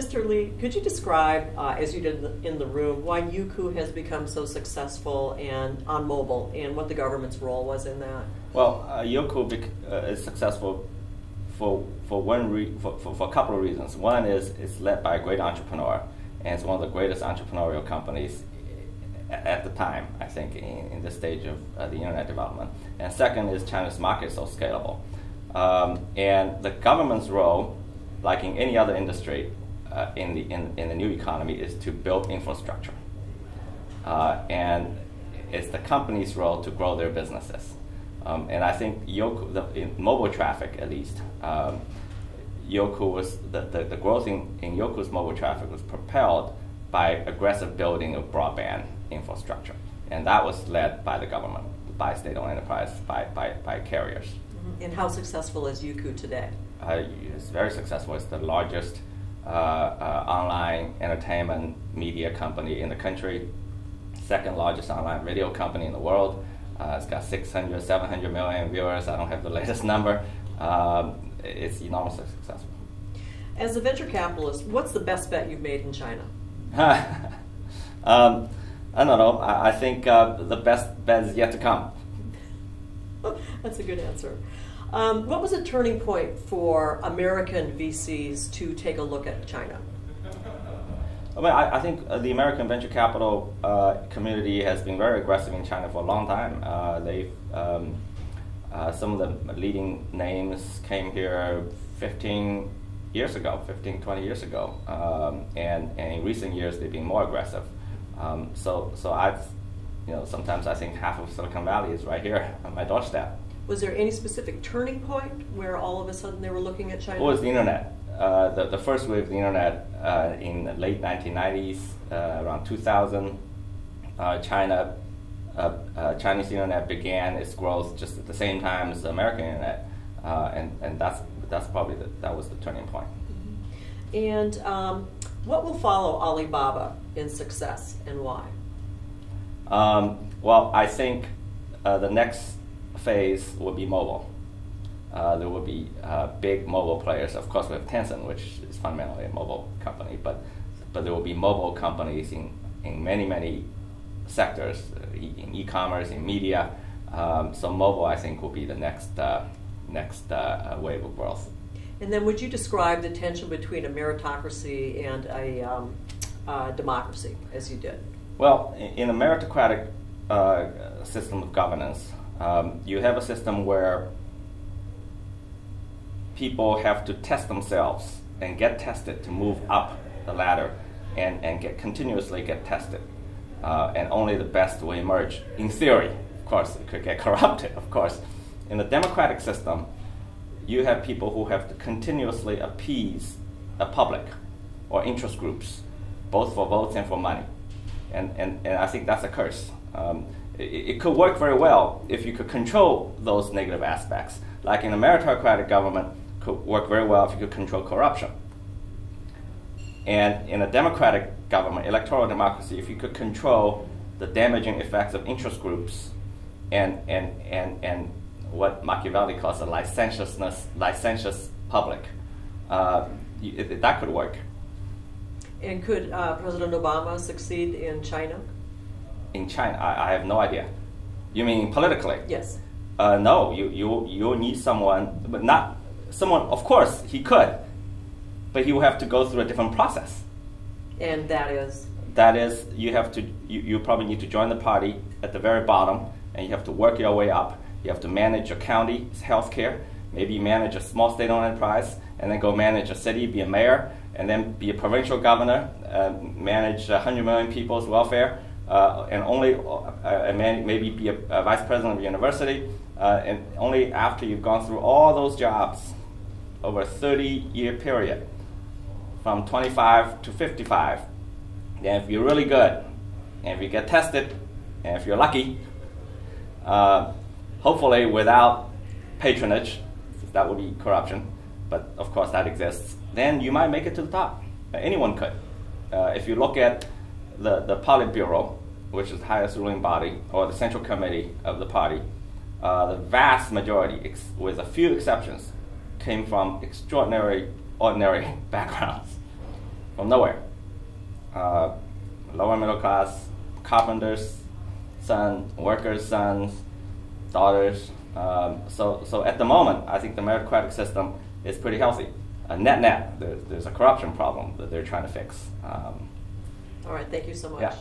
Mr. Li, could you describe, as you did in the room, why Youku has become so successful and on mobile, and what the government's role was in that? Well, Youku is successful for a couple of reasons. One is it's led by a great entrepreneur, and it's one of the greatest entrepreneurial companies at the time, I think, in this stage of the internet development. And second is China's market is so scalable. And the government's role, like in any other industry in the new economy, is to build infrastructure. And it's the company's role to grow their businesses. And I think Youku, in mobile traffic at least, Youku was the growth in Youku's mobile traffic was propelled by aggressive building of broadband infrastructure, and that was led by the government, by state-owned enterprise, by carriers. And how successful is Youku today? It's very successful. It's the largest online entertainment media company in the country, second largest online video company in the world. It's got 600, 700 million viewers. I don't have the latest number. It's enormously successful. As a venture capitalist, what's the best bet you've made in China? I don't know. I think the best bet is yet to come. That's a good answer. What was a turning point for American VCs to take a look at China? I mean, I think the American venture capital community has been very aggressive in China for a long time. Some of the leading names came here 15, 20 years ago. And in recent years, they've been more aggressive. So sometimes I think half of Silicon Valley is right here on my doorstep. Was there any specific turning point where all of a sudden they were looking at China? Well, it was the internet. The first wave of the internet in the late 1990s, around 2000, Chinese internet began its growth just at the same time as the American internet, and that's probably that was the turning point. Mm-hmm. And what will follow Alibaba in success, and why? Well, I think the next phase will be mobile. There will be big mobile players. Of course, we have Tencent, which is fundamentally a mobile company, but there will be mobile companies in many sectors, in e-commerce, in media. So mobile, I think, will be the next wave of growth. And then would you describe the tension between a meritocracy and a democracy, as you did? Well, in a meritocratic system of governance, you have a system where people have to test themselves and get tested to move up the ladder and continuously get tested. And only the best will emerge, in theory. Of course, it could get corrupted, of course. In the democratic system, you have people who have to continuously appease the public or interest groups, both for votes and for money. And I think that's a curse. It could work very well if you could control those negative aspects. Like in a meritocratic government, could work very well if you could control corruption. And in a democratic government, electoral democracy, if you could control the damaging effects of interest groups and what Machiavelli calls a licentious public, that could work. And could President Obama succeed in China? In China, I have no idea. You mean politically? Yes. No, you need someone, but not someone. Of course, he could, but he will have to go through a different process. And that is? That is, you probably need to join the party at the very bottom, and you have to work your way up. You have to manage your county's healthcare, maybe manage a small state-owned enterprise, and then go manage a city, be a mayor, and then be a provincial governor, manage 100 million people's welfare, and maybe be a vice president of a university, and only after you've gone through all those jobs over a 30-year period, from 25 to 55, then if you're really good, and if you get tested, and if you're lucky, hopefully without patronage, that would be corruption, but of course that exists, then you might make it to the top. Anyone could. If you look at the Politburo, which is the highest ruling body, or the central committee of the party, the vast majority, with a few exceptions, came from ordinary backgrounds. from nowhere. Lower middle class, carpenters' sons, workers' sons, daughters. So at the moment, I think the meritocratic system is pretty healthy. Net, there's a corruption problem that they're trying to fix. All right, thank you so much. Yeah.